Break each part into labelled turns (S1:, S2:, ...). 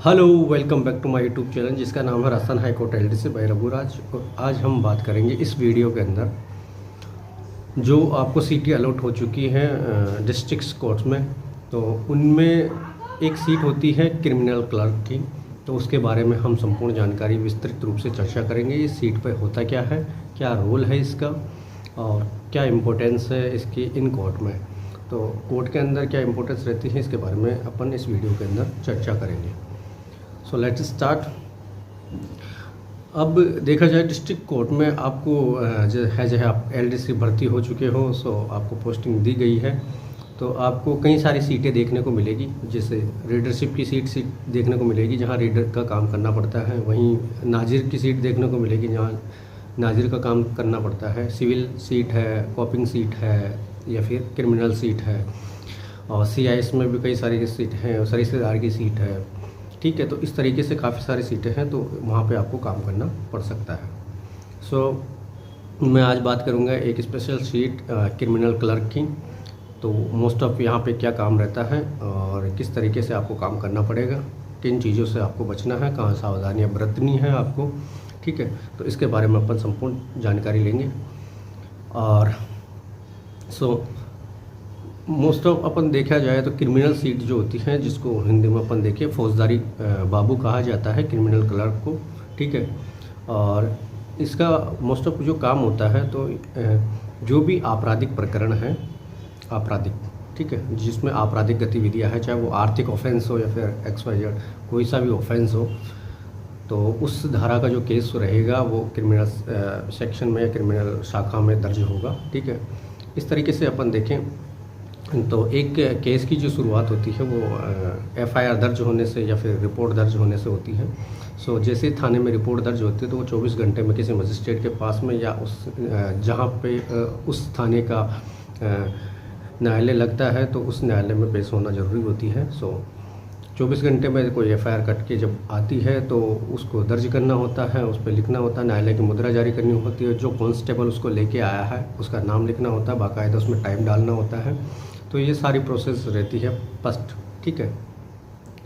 S1: Hello, welcome back to my YouTube channel जिसका नाम है Rajasthan high court LDC by Raghuraj. और आज हम बात करेंगे इस वीडियो के अंदर जो आपको सीटें अलॉट हो चुकी हैं डिस्ट्रिक्ट कोर्ट्स में, तो उनमें एक सीट होती है क्रिमिनल क्लर्क की। तो उसके बारे में हम संपूर्ण जानकारी विस्तृत रूप से चर्चा करेंगे। इस सीट पर होता क्या है, क्या रोल है इसका और क्या इम्पोर्टेंस है इसकी इन कोर्ट में। तो कोर्ट के अंदर क्या इम्पोर्टेंस रहती है इसके बारे में अपन इस वीडियो के अंदर चर्चा करेंगे। So let's start. अब देखा जाए डिस्ट्रिक्ट कोर्ट में आपको जो आप एलडीसी भर्ती हो चुके हो, सो आपको पोस्टिंग दी गई है, तो आपको कई सारी सीटें देखने को मिलेगी। जैसे रीडरशिप की सीट देखने को मिलेगी जहां रीडर का काम करना पड़ता है, वहीं नाजिर की सीट देखने को मिलेगी जहां नाजिर का काम करना पड़ता है। सिविल सीट है, कॉपिंग सीट है या फिर क्रिमिनल सीट है, और सीआईएस में भी कई सारी सीट हैं, सरीसेदार की सीट है। ठीक है, तो इस तरीके से काफ़ी सारी सीटें हैं, तो वहाँ पे आपको काम करना पड़ सकता है। मैं आज बात करूँगा एक स्पेशल सीट क्रिमिनल क्लर्क की। तो मोस्ट ऑफ यहाँ पे क्या काम रहता है और किस तरीके से आपको काम करना पड़ेगा, किन चीज़ों से आपको बचना है, कहाँ सावधानियाँ बरतनी है आपको। ठीक है, तो इसके बारे में अपन संपूर्ण जानकारी लेंगे। और मोस्ट ऑफ अपन देखा जाए तो क्रिमिनल सीट जो होती है, जिसको हिंदी में अपन देखें फौजदारी बाबू कहा जाता है क्रिमिनल क्लर्क को। ठीक है, और इसका मोस्ट ऑफ जो काम होता है, तो जो भी आपराधिक प्रकरण है, आपराधिक, ठीक है, जिसमें आपराधिक गतिविधियां हैं, चाहे वो आर्थिक ऑफेंस हो या फिर XYZ कोई सा भी ऑफेंस हो, तो उस धारा का जो केस रहेगा वो क्रिमिनल सेक्शन में या क्रिमिनल शाखा में दर्ज होगा। ठीक है, इस तरीके से अपन देखें तो एक केस की जो शुरुआत होती है वो FIR दर्ज होने से या फिर रिपोर्ट दर्ज होने से होती है। जैसे थाने में रिपोर्ट दर्ज होती है तो वो 24 घंटे में किसी मजिस्ट्रेट के पास में या उस जहाँ पे उस थाने का न्यायालय लगता है तो उस न्यायालय में पेश होना ज़रूरी होती है। 24 घंटे में कोई FIR कट के जब आती है तो उसको दर्ज करना होता है, उस पर लिखना होता है, न्यायालय की मुद्रा जारी करनी होती है, जो कांस्टेबल उसको लेके आया है उसका नाम लिखना होता है, बाकायदा उसमें टाइम डालना होता है। तो ये सारी प्रोसेस रहती है फर्स्ट। ठीक है,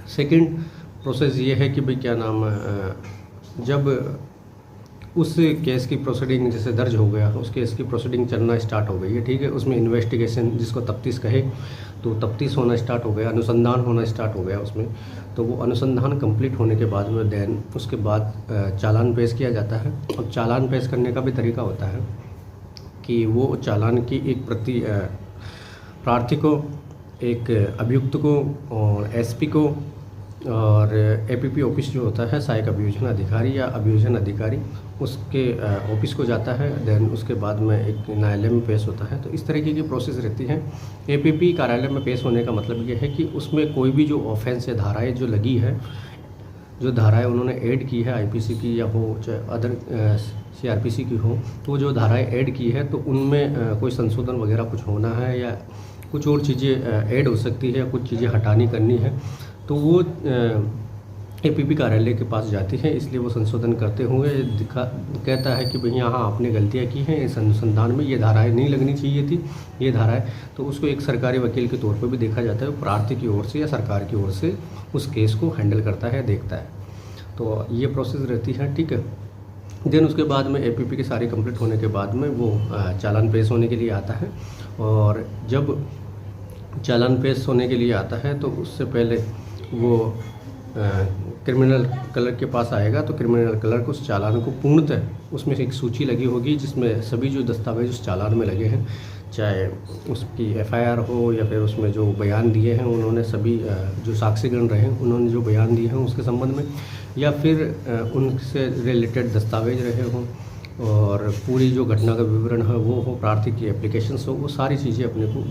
S1: सेकंड प्रोसेस ये है कि भाई क्या नाम है, जब उस केस की प्रोसीडिंग जैसे दर्ज हो गया, उस केस की प्रोसीडिंग चलना स्टार्ट हो गई है। ठीक है, उसमें इन्वेस्टिगेशन जिसको तफ्तीश कहे, तो तफ्तीश होना स्टार्ट हो गया, अनुसंधान होना स्टार्ट हो गया उसमें। तो वो अनुसंधान कंप्लीट होने के बाद में देन उसके बाद चालान पेश किया जाता है। अब चालान पेश करने का भी तरीका होता है कि वो चालान की एक प्रति प्रार्थी को, एक अभियुक्त को और SP को और APP ऑफिस जो होता है सहायक अभियोजन अधिकारी या अभियोजन अधिकारी, उसके ऑफिस को जाता है। देन उसके बाद में एक न्यायालय में पेश होता है। तो इस तरीके की प्रोसेस रहती है। APP कार्यालय में पेश होने का मतलब ये है कि उसमें कोई भी जो ऑफेंस या धाराएँ जो लगी है, जो धाराएँ उन्होंने ऐड की है IPC की या हो चाहे अदर CRPC की हो, तो जो धाराएँ ऐड की है तो उनमें कोई संशोधन वगैरह कुछ होना है या कुछ और चीज़ें ऐड हो सकती है, कुछ चीज़ें हटानी करनी है, तो वो APP कार्यालय के पास जाती है। इसलिए वो संशोधन करते हुए कहता है कि भई यहाँ आपने गलतियाँ की हैं, इस अनुसंधान में ये धाराएँ नहीं लगनी चाहिए थी, ये धाराएँ। तो उसको एक सरकारी वकील के तौर पर भी देखा जाता है, प्रार्थी की ओर से या सरकार की ओर से उस केस को हैंडल करता है, देखता है। तो ये प्रोसेस रहती है। ठीक है, देन उसके बाद में APP की सारी कंप्लीट होने के बाद में वो चालान पेश होने के लिए आता है। और जब चालान पेश होने के लिए आता है तो उससे पहले वो क्रिमिनल क्लर्क के पास आएगा। तो क्रिमिनल क्लर्क उस चालान को पूर्णतः, उसमें एक सूची लगी होगी जिसमें सभी जो दस्तावेज उस चालान में लगे हैं, चाहे उसकी FIR हो या फिर उसमें जो बयान दिए हैं उन्होंने, सभी जो साक्षीगण रहे उन्होंने जो बयान दिए हैं उसके संबंध में, या फिर उनसे रिलेटेड दस्तावेज रहे हों, और पूरी जो घटना का विवरण है वो हो, प्रार्थी की एप्लीकेशंस हो, वो सारी चीज़ें अपने को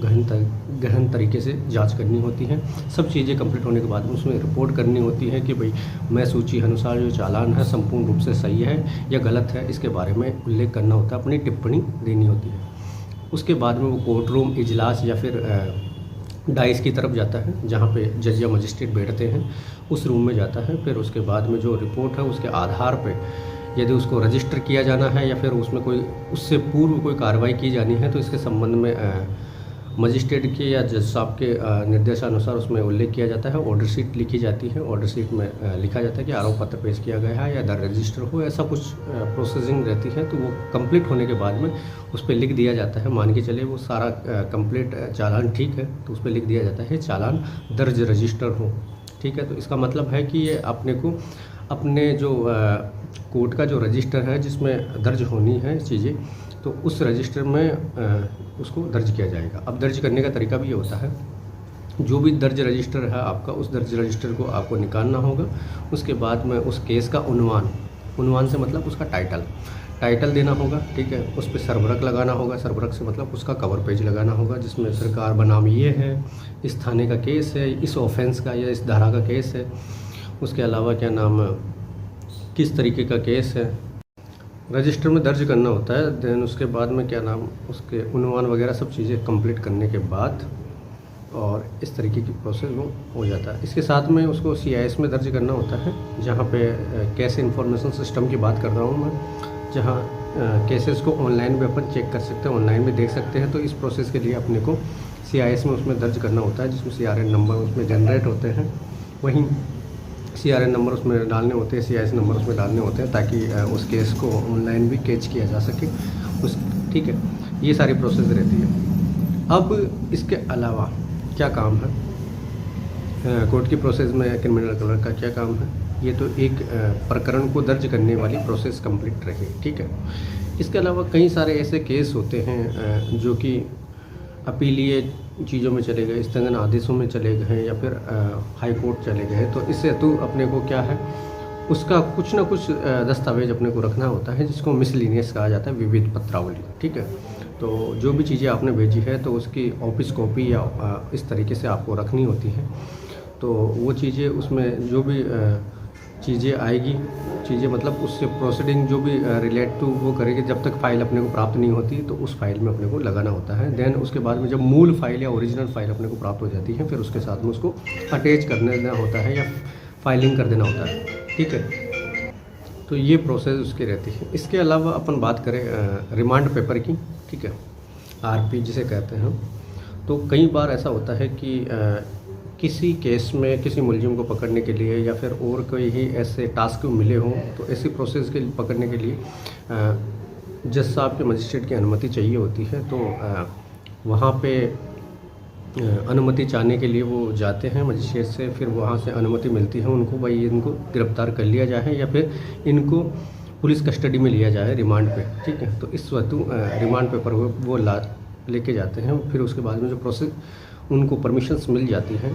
S1: गहन तरीके से जांच करनी होती हैं। सब चीज़ें कंप्लीट होने के बाद में उसमें रिपोर्ट करनी होती है कि भाई मैं सूची अनुसार जो चालान है संपूर्ण रूप से सही है या गलत है, इसके बारे में उल्लेख करना होता है, अपनी टिप्पणी देनी होती है। उसके बाद में वो कोर्ट रूम इजलास या फिर डाइस की तरफ जाता है, जहाँ पे जज या मजिस्ट्रेट बैठते हैं, उस रूम में जाता है। फिर उसके बाद में जो रिपोर्ट है उसके आधार पे यदि उसको रजिस्टर किया जाना है या फिर उसमें कोई उससे पूर्व कोई कार्रवाई की जानी है, तो इसके संबंध में मजिस्ट्रेट के या जज साहब के निर्देशानुसार उसमें उल्लेख किया जाता है। ऑर्डर शीट लिखी जाती है, ऑर्डर शीट में लिखा जाता है कि आरोप पत्र पेश किया गया है या दर रजिस्टर हो, ऐसा कुछ प्रोसेसिंग रहती है। तो वो कंप्लीट होने के बाद में उस पर लिख दिया जाता है, मान के चले वो सारा कंप्लीट चालान ठीक है तो उस पर लिख दिया जाता है चालान दर्ज रजिस्टर हो, ठीक है। तो इसका मतलब है कि ये अपने को अपने जो कोर्ट का जो रजिस्टर है जिसमें दर्ज होनी है चीज़ें, तो उस रजिस्टर में उसको दर्ज किया जाएगा। अब दर्ज करने का तरीका भी ये होता है, जो भी दर्ज रजिस्टर है आपका, उस दर्ज रजिस्टर को आपको निकालना होगा। उसके बाद में उस केस का उन्वान से मतलब उसका टाइटल देना होगा, ठीक है। उस पर सरबरक लगाना होगा, सरबरक से मतलब उसका कवर पेज लगाना होगा जिसमें सरकार बनाम ये है, इस थाने का केस है, इस ऑफेंस का या इस धारा का केस है, उसके अलावा क्या नाम किस तरीके का केस है, रजिस्टर में दर्ज करना होता है। देन उसके बाद में क्या नाम उसके उन्वान वगैरह सब चीज़ें कंप्लीट करने के बाद और इस तरीके की प्रोसेस वो हो जाता है। इसके साथ में उसको CIS में दर्ज करना होता है, जहाँ पे केस इंफॉर्मेशन सिस्टम की बात कर रहा हूँ मैं, जहाँ केसेस को ऑनलाइन भी अपन चेक कर सकते हैं, ऑनलाइन भी देख सकते हैं। तो इस प्रोसेस के लिए अपने को CIS में उसमें दर्ज करना होता है, जिसमें CRN नंबर उसमें जनरेट होते हैं, वहीं CRN नंबर उसमें डालने होते हैं, CIS नंबर उसमें डालने होते हैं, ताकि उस केस को ऑनलाइन भी कैच किया जा सके ठीक है। ये सारी प्रोसेस रहती है। अब इसके अलावा क्या काम है कोर्ट की प्रोसेस में, क्रिमिनल क्लर्क का क्या काम है, ये तो एक प्रकरण को दर्ज करने वाली प्रोसेस कंप्लीट रही, ठीक है। इसके अलावा कई सारे ऐसे केस होते हैं जो कि अपीलीय चीज़ों में चले गए, स्थगन आदेशों में चले गए या फिर हाई कोर्ट चले गए। तो इससे तो अपने को क्या है, उसका कुछ ना कुछ दस्तावेज अपने को रखना होता है, जिसको मिसलिनियस कहा जाता है, विविध पत्रावली, ठीक है। तो जो भी चीज़ें आपने भेजी है तो उसकी ऑफिस कॉपी या इस तरीके से आपको रखनी होती है। तो वो चीज़ें उसमें जो भी चीज़ें आएगी, चीज़ें मतलब उससे प्रोसीडिंग जो भी रिलेट टू वो करेगी, जब तक फाइल अपने को प्राप्त नहीं होती तो उस फाइल में अपने को लगाना होता है। देन उसके बाद में जब मूल फाइल या ओरिजिनल फाइल अपने को प्राप्त हो जाती है, फिर उसके साथ में उसको अटैच कर देना होता है या फाइलिंग कर देना होता है, ठीक है। तो ये प्रोसेस उसकी रहती है। इसके अलावा अपन बात करें रिमांड पेपर की, ठीक है, RP जिसे कहते हैं। तो कई बार ऐसा होता है कि किसी केस में किसी मुलजिम को पकड़ने के लिए या फिर और कोई ही ऐसे टास्क मिले हों, तो ऐसी प्रोसेस के पकड़ने के लिए जज साहब के मजिस्ट्रेट की अनुमति चाहिए होती है। तो वहाँ पे अनुमति चाहने के लिए वो जाते हैं मजिस्ट्रेट से, फिर वहाँ से अनुमति मिलती है उनको, भाई इनको गिरफ्तार कर लिया जाए या फिर इनको पुलिस कस्टडी में लिया जाए रिमांड पे, ठीक है। तो इस वक्त रिमांड पेपर वो लेके जाते हैं। फिर उसके बाद में जो प्रोसेस उनको परमिशंस मिल जाती हैं,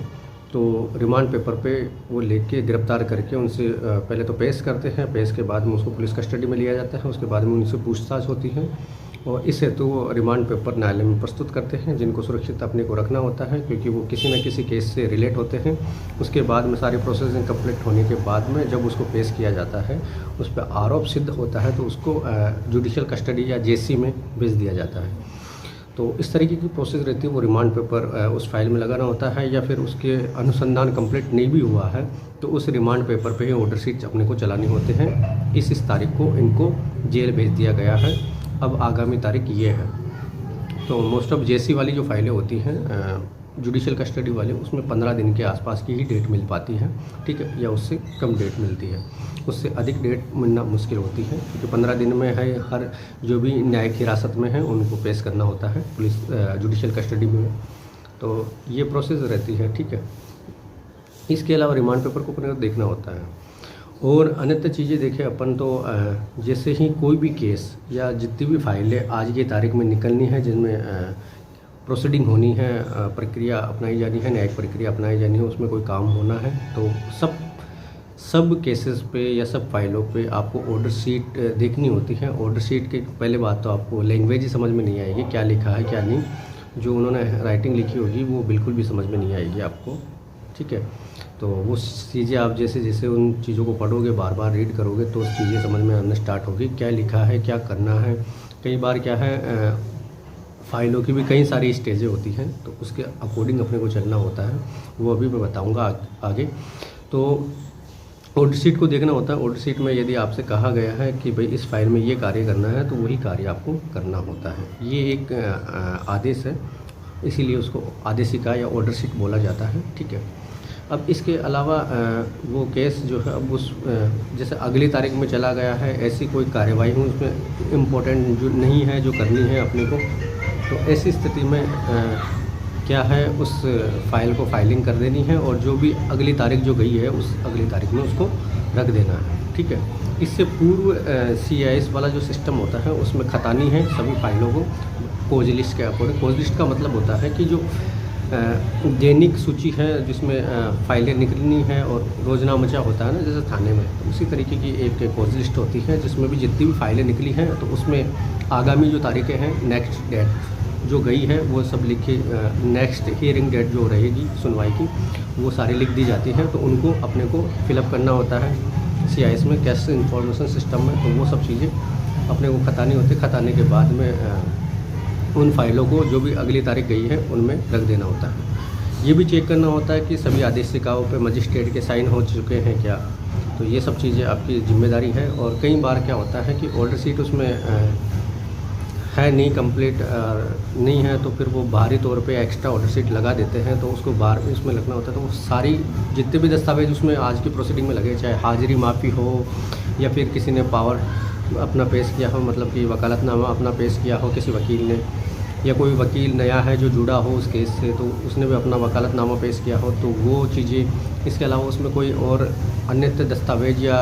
S1: तो रिमांड पेपर पे वो लेके गिरफ्तार करके उनसे पहले तो पेश करते हैं, पेश के बाद में उसको पुलिस कस्टडी में लिया जाता है। उसके बाद में उनसे पूछताछ होती है और इस हेतु वो रिमांड पेपर न्यायालय में प्रस्तुत करते हैं, जिनको सुरक्षित अपने को रखना होता है, क्योंकि वो किसी न किसी केस से रिलेट होते हैं। उसके बाद में सारी प्रोसेसिंग कंप्लीट होने के बाद में जब उसको पेश किया जाता है, उस पर आरोप सिद्ध होता है, तो उसको जुडिशियल कस्टडी या JC में भेज दिया जाता है। तो इस तरीके की प्रोसेस रहती है। वो रिमांड पेपर उस फाइल में लगाना होता है, या फिर उसके अनुसंधान कंप्लीट नहीं भी हुआ है तो उस रिमांड पेपर पे ही ऑर्डर शीट अपने को चलानी होते हैं। इस तारीख को इनको जेल भेज दिया गया है, अब आगामी तारीख ये है। तो मोस्ट ऑफ JC वाली जो फाइलें होती हैं जुडिशियल कस्टडी वाले, उसमें 15 दिन के आसपास की ही डेट मिल पाती है, ठीक है, या उससे कम डेट मिलती है। उससे अधिक डेट मिलना मुश्किल होती है, क्योंकि 15 दिन में है हर जो भी न्यायिक हिरासत में है उनको पेश करना होता है पुलिस जुडिशियल कस्टडी में। तो ये प्रोसेस रहती है, ठीक है। इसके अलावा रिमांड पेपर को अपने को देखना होता है। और अन्य चीज़ें देखें अपन तो जैसे ही कोई भी केस या जितनी भी फाइलें आज की तारीख में निकलनी है, जिनमें प्रोसीडिंग होनी है, प्रक्रिया अपनाई जानी है, न्यायिक प्रक्रिया अपनाई जानी है, उसमें कोई काम होना है, तो सब केसेस पे या सब फाइलों पे आपको ऑर्डर शीट देखनी होती है। ऑर्डर शीट के पहले बात तो आपको लैंग्वेज ही समझ में नहीं आएगी, क्या लिखा है क्या नहीं। जो उन्होंने राइटिंग लिखी होगी वो बिल्कुल भी समझ में नहीं आएगी आपको, ठीक है। तो वो चीज़ें आप जैसे जैसे उन चीज़ों को पढ़ोगे, बार बार रीड करोगे, तो उस चीज़ें समझ में आना स्टार्ट होगी, क्या लिखा है, क्या करना है। कई बार क्या है, फ़ाइलों की भी कई सारी स्टेजें होती हैं, तो उसके अकॉर्डिंग अपने को चलना होता है, वो अभी मैं बताऊंगा आगे। तो ऑर्डर शीट को देखना होता है। ऑर्डर शीट में यदि आपसे कहा गया है कि भाई इस फाइल में ये कार्य करना है, तो वही कार्य आपको करना होता है। ये एक आदेश है इसीलिए उसको आदेशिका या ऑर्डर शीट बोला जाता है, ठीक है। अब इसके अलावा वो केस जो है अब उस जैसे अगली तारीख में चला गया है, ऐसी कोई कार्यवाही हो उसमें इम्पोर्टेंट जो नहीं है जो करनी है अपने को, तो ऐसी स्थिति में क्या है उस फाइल को फाइलिंग कर देनी है और जो भी अगली तारीख जो गई है उस अगली तारीख में उसको रख देना है, ठीक है। इससे पूर्व CIS वाला जो सिस्टम होता है उसमें खतानी है सभी फाइलों को कोज लिस्ट के अकॉर्डिंग। कोज लिस्ट का मतलब होता है कि जो दैनिक सूची है जिसमें फाइलें निकलनी है और रोजनामचा होता है ना जैसे थाने में, तो उसी तरीके की एक कोज लिस्ट होती है जिसमें भी जितनी भी फाइलें निकली हैं तो उसमें आगामी जो तारीखें हैं, नेक्स्ट डेट जो गई है वो सब लिखी, नेक्स्ट हियरिंग डेट जो रहेगी सुनवाई की वो सारी लिख दी जाती है। तो उनको अपने को फिलअप करना होता है CIS में, कैश इंफॉर्मेशन सिस्टम में, तो वो सब चीज़ें अपने को खतानी होती है। खताने के बाद में उन फाइलों को जो भी अगली तारीख गई है उनमें रख देना होता है। ये भी चेक करना होता है कि सभी आदेशिकाओं पे मजिस्ट्रेट के साइन हो चुके हैं क्या, तो ये सब चीज़ें आपकी जिम्मेदारी है। और कई बार क्या होता है कि ऑर्डर शीट उसमें है नहीं कंप्लीट नहीं है तो फिर वो बाहरी तौर पे एक्स्ट्रा ऑर्डर शीट लगा देते हैं, तो उसको बाहर भी उसमें लगना होता है। तो वो सारी जितने भी दस्तावेज उसमें आज की प्रोसीडिंग में लगे, चाहे हाजिरी माफ़ी हो या फिर किसी ने पावर अपना पेश किया हो, मतलब कि वकालतनामा अपना पेश किया हो किसी वकील ने, या कोई वकील नया है जो जुड़ा हो उस केस से तो उसने भी अपना वकालतनामा पेश किया हो, तो वो चीज़ें। इसके अलावा उसमें कोई और अन्य दस्तावेज या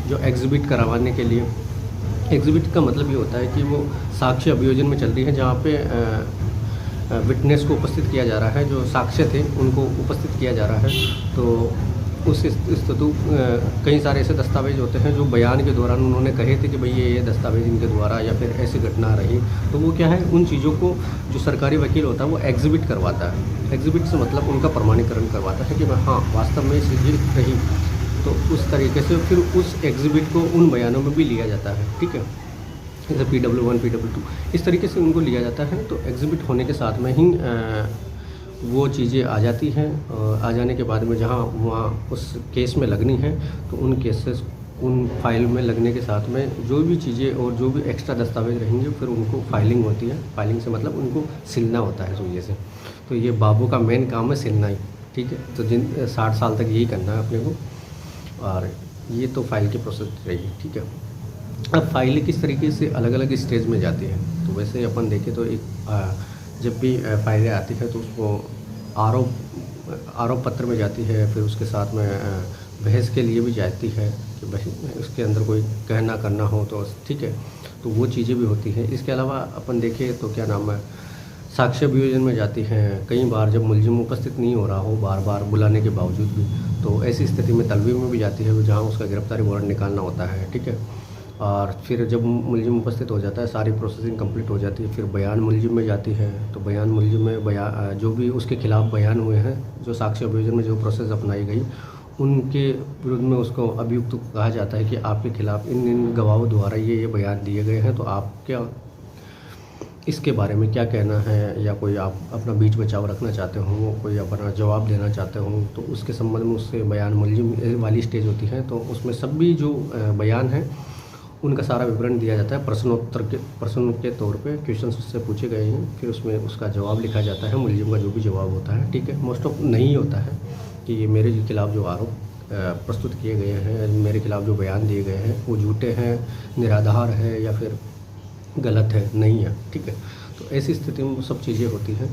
S1: जो एग्जिबिट करवाने के लिए, एग्जिबिट का मतलब ये होता है कि वो साक्ष्य अभियोजन में चल रही है जहाँ पे विटनेस को उपस्थित किया जा रहा है, जो साक्ष्य थे उनको उपस्थित किया जा रहा है। तो उस स्थिति कई सारे ऐसे दस्तावेज होते हैं जो बयान के दौरान उन्होंने कहे थे कि भाई ये दस्तावेज इनके द्वारा या फिर ऐसी घटना रही, तो वो क्या है उन चीज़ों को जो सरकारी वकील होता है वो एग्जिबिट करवाता है। एग्जिबिट से मतलब उनका प्रमाणीकरण करवाता है कि हाँ वास्तव में ये चीज़ रही, तो उस तरीके से फिर उस एग्जिबिट को उन बयानों में भी लिया जाता है, ठीक है। जैसे PW1 PW2 इस तरीके से उनको लिया जाता है। तो एग्जिबिट होने के साथ में ही वो चीज़ें आ जाती हैं और आ जाने के बाद में जहाँ वहाँ उस केस में लगनी है तो उन केसेस उन फाइल में लगने के साथ में जो भी चीज़ें और जो भी एक्स्ट्रा दस्तावेज रहेंगे फिर उनको फाइलिंग होती है। फाइलिंग से मतलब उनको सिलना होता है सुइये से। तो ये बाबू का मेन काम है सिलना ही, ठीक है। तो 60 साल तक यही करना है अपने को, और ये तो फाइल की प्रोसेस रही, ठीक है। अब फाइलें किस तरीके से अलग अलग स्टेज में जाती हैं, तो वैसे अपन देखें तो एक जब भी फाइलें आती है तो उसको आरोप पत्र में जाती है, फिर उसके साथ में बहस के लिए भी जाती है कि भाई उसके अंदर कोई कहना करना हो तो ठीक है, तो वो चीज़ें भी होती हैं। इसके अलावा अपन देखें तो क्या नाम है, साक्ष्य अभियोजन में जाती हैं। कई बार जब मुलजिम उपस्थित नहीं हो रहा हो बार बार बुलाने के बावजूद भी, तो ऐसी स्थिति में तलबी में भी जाती है जहाँ उसका गिरफ्तारी वारंट निकालना होता है, ठीक है। और फिर जब मुलजिम उपस्थित हो जाता है, सारी प्रोसेसिंग कंप्लीट हो जाती है, फिर बयान मुलजिम में जाती है। तो बयान मुलजिम में जो भी उसके खिलाफ़ बयान हुए हैं, जो साक्ष्य अभियोजन में जो प्रोसेस अपनाई गई, उनके विरुद्ध में उसको अभियुक्त कहा जाता है कि आपके खिलाफ़ इन गवाहों द्वारा ये बयान दिए गए हैं, तो आप क्या इसके बारे में क्या कहना है, या कोई आप अपना बीच बचाव रखना चाहते हो, कोई अपना जवाब देना चाहते हो, तो उसके संबंध में उससे बयान मुलजिम वाली स्टेज होती है। तो उसमें सभी जो बयान हैं उनका सारा विवरण दिया जाता है। प्रश्न के तौर पे क्वेश्चन उससे पूछे गए हैं, फिर उसमें उसका जवाब लिखा जाता है, मुलजिम का जो भी जवाब होता है, ठीक है। मोस्ट ऑफ नहीं होता है कि ये मेरे खिलाफ़ जो आरोप प्रस्तुत किए गए हैं, मेरे खिलाफ़ जो बयान दिए गए हैं वो झूठे हैं, निराधार है या फिर गलत है, नहीं है, ठीक है। तो ऐसी स्थिति में वो सब चीज़ें होती हैं।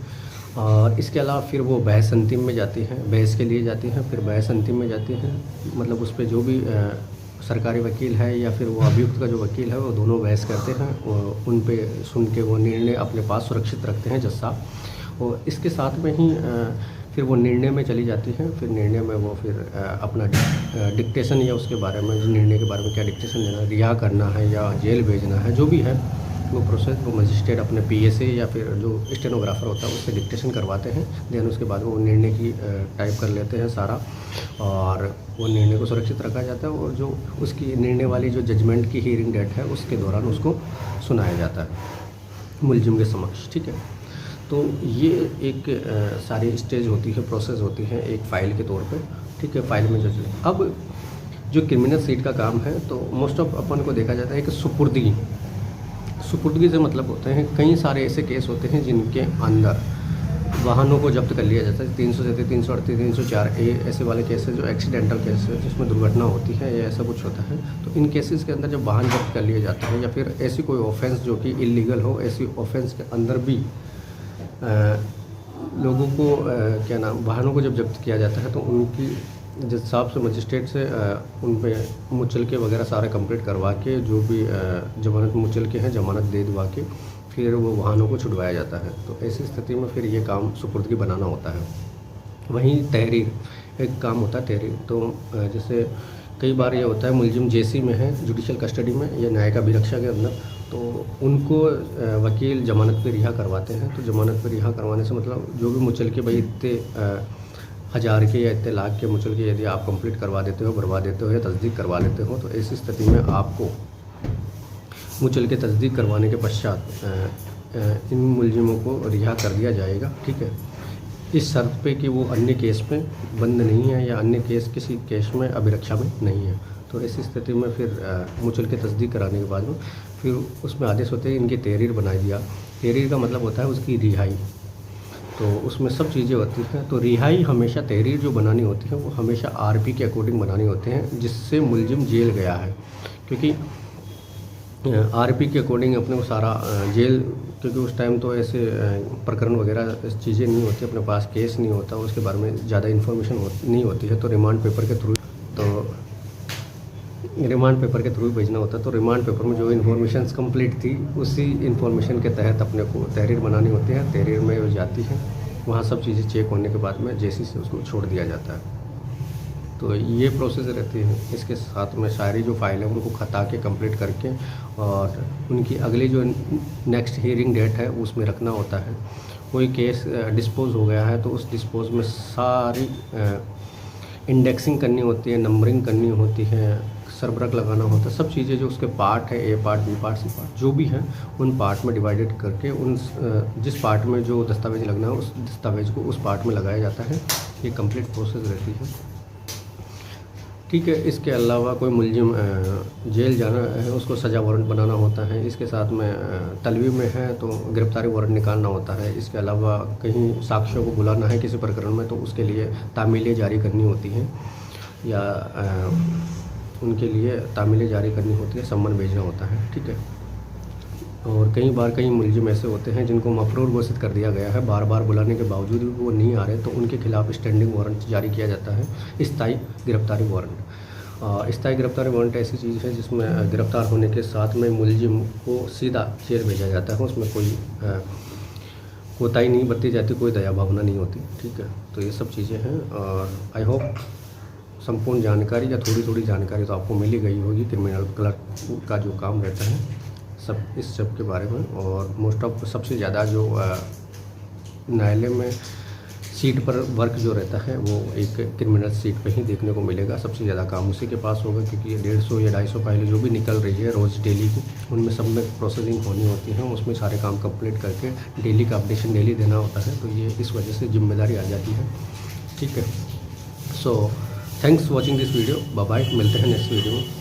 S1: और इसके अलावा फिर वो बहस अंतिम में जाती हैं, बहस के लिए जाती हैं, फिर बहस अंतिम में जाती हैं। मतलब उस पर जो भी सरकारी वकील है या फिर वो अभियुक्त का जो वकील है वो दोनों बहस करते हैं और उन पे सुन के वो निर्णय अपने पास सुरक्षित रखते हैं जज साहब। और इसके साथ में ही फिर वो निर्णय में चली जाती है। फिर निर्णय में वो फिर अपना डिक्टेशन या उसके बारे में, निर्णय के बारे में क्या डिक्टेशन देना, रिहा करना है या जेल भेजना है, जो भी है वो प्रोसेस वो मजिस्ट्रेट अपने PSA या फिर जो स्टेनोग्राफर होता है उससे डिक्टेशन करवाते हैं। देन उसके बाद वो निर्णय की टाइप कर लेते हैं सारा, और वो निर्णय को सुरक्षित रखा जाता है। और जो उसकी निर्णय वाली जो जजमेंट की हियरिंग डेट है उसके दौरान उसको सुनाया जाता है मुलजिम के समक्ष, ठीक है। तो ये एक सारी स्टेज होती है, प्रोसेस होती है एक फ़ाइल के तौर पे, ठीक है। फाइल में जो अब जो क्रिमिनल सीट का काम है, तो मोस्ट ऑफ अपन को देखा जाता है कि सुपुर्दगी से मतलब होते हैं कई सारे ऐसे केस होते हैं जिनके अंदर वाहनों को जब्त कर लिया जाता है। 337, 338, 304 ए ऐसे वाले केसेस जो एक्सीडेंटल केस है, जिसमें दुर्घटना होती है या ऐसा कुछ होता है, तो इन केसेस के अंदर जब वाहन जब्त कर लिए जाते हैं या फिर ऐसी कोई ऑफेंस जो कि इलीगल हो, ऐसी ऑफेंस के अंदर भी लोगों को क्या नाम वाहनों को जब जब्त किया जाता है तो उनकी जिस हिसाब से मजिस्ट्रेट से उन पे मुचलके वगैरह सारे कंप्लीट करवा के, जो भी जमानत मुचलके हैं जमानत दे दवा के फिर वो वाहनों को छुड़वाया जाता है। तो ऐसी स्थिति में फिर ये काम सुपुर्दगी बनाना होता है। वहीं तहरीर एक काम होता है तहरीर। तो जैसे कई बार ये होता है मुलजिम जेसी में है, जुडिशल कस्टडी में या न्यायिक अभिरक्षा के अंदर, तो उनको वकील जमानत पे रिहा करवाते हैं। तो जमानत पे रिहा करवाने से मतलब जो भी मुचलके भाई इतने हज़ार के या इतने लाख के मुचलके यदि आप कंप्लीट करवा देते हो, भरवा देते हो या तस्दीक करवा लेते हो, तो ऐसी स्थिति में आपको मुचलके तस्दीक करवाने के पश्चात इन मुलजिमों को रिहा कर दिया जाएगा। ठीक है, इस शर्त पे कि वो अन्य केस में बंद नहीं है या अन्य केस किसी केस में अभिरक्षा में नहीं है। तो ऐसी स्थिति में फिर मुचलके तस्दीक कराने के बाद में फिर उसमें आदेश होते हैं इनकी तहरीर बनाई दिया। तहरीर का मतलब होता है उसकी रिहाई। तो उसमें सब चीज़ें होती हैं। तो रिहाई हमेशा तहरीर जो बनानी होती है वो हमेशा आरपी के अकॉर्डिंग बनानी होते हैं, जिससे मुलजिम जेल गया है। क्योंकि आरपी के अकॉर्डिंग अपने को सारा जेल, क्योंकि उस टाइम तो ऐसे प्रकरण वगैरह चीज़ें नहीं होती, अपने पास केस नहीं होता, उसके बारे में ज़्यादा इन्फॉर्मेशन नहीं होती है। तो रिमांड पेपर के थ्रू भेजना होता है। तो रिमांड पेपर में जो इन्फॉर्मेशन कंप्लीट थी उसी इन्फॉर्मेशन के तहत अपने को तहरीर बनानी होती है। तहरीर में हो जाती है, वहाँ सब चीज़ें चेक होने के बाद में जैसी से उसको छोड़ दिया जाता है। तो ये प्रोसेस रहती है। इसके साथ में सारी जो फाइल है उनको खता के कंप्लीट करके और उनकी अगली जो नेक्स्ट हियरिंग डेट है उसमें रखना होता है। कोई केस डिस्पोज हो गया है तो उस डिस्पोज में सारी इंडेक्सिंग करनी होती है, नंबरिंग करनी होती है, सरबरक लगाना होता है। सब चीज़ें जो उसके पार्ट है, A part, B part, C part जो भी हैं, उन पार्ट में डिवाइडेड करके उन जिस पार्ट में जो दस्तावेज लगना है उस दस्तावेज को उस पार्ट में लगाया जाता है। ये कंप्लीट प्रोसेस रहती है। ठीक है, इसके अलावा कोई मुलजिम जेल जाना है, उसको सज़ा वारंट बनाना होता है। इसके साथ में तलवी में है तो गिरफ्तारी वारंट निकालना होता है। इसके अलावा कहीं साक्ष्यों को बुलाना है किसी प्रकरण में तो उसके लिए तामीलें जारी करनी होती हैं या उनके लिए तामीलें जारी करनी होती है, सम्मन भेजना होता है। ठीक है, और कई बार कई मुलजिम ऐसे होते हैं जिनको मफरूर घोषित कर दिया गया है, बार बार बुलाने के बावजूद भी वो नहीं आ रहे, तो उनके खिलाफ स्टैंडिंग वारंट जारी किया जाता है, स्थायी गिरफ्तारी वारंट। स्थायी गिरफ्तारी वारंट ऐसी चीज़ है जिसमें गिरफ्तार होने के साथ में मुलजिम को सीधा जेल भेजा जाता है। उसमें कोई कोताही नहीं बरती जाती, कोई दया भावना नहीं होती। ठीक है, तो ये सब चीज़ें हैं और आई होप संपूर्ण जानकारी या थोड़ी थोड़ी जानकारी तो आपको मिल ही गई होगी क्रिमिनल क्लर्क का जो काम रहता है सब इस सब के बारे में। और मोस्ट ऑफ सबसे ज़्यादा जो न्यायालय में सीट पर वर्क जो रहता है वो एक क्रिमिनल सीट पे ही देखने को मिलेगा। सबसे ज़्यादा काम उसी के पास होगा, क्योंकि 150 या 250 फाइलें जो भी निकल रही है रोज़ डेली की, उनमें सब में प्रोसेसिंग होनी होती है। उसमें सारे काम कंप्लीट करके डेली का अपडेशन डेली देना होता है। तो ये इस वजह से जिम्मेदारी आ जाती है। ठीक है, so thanks watching this video. Bye bye, मिलते हैं नेक्स्ट वीडियो में।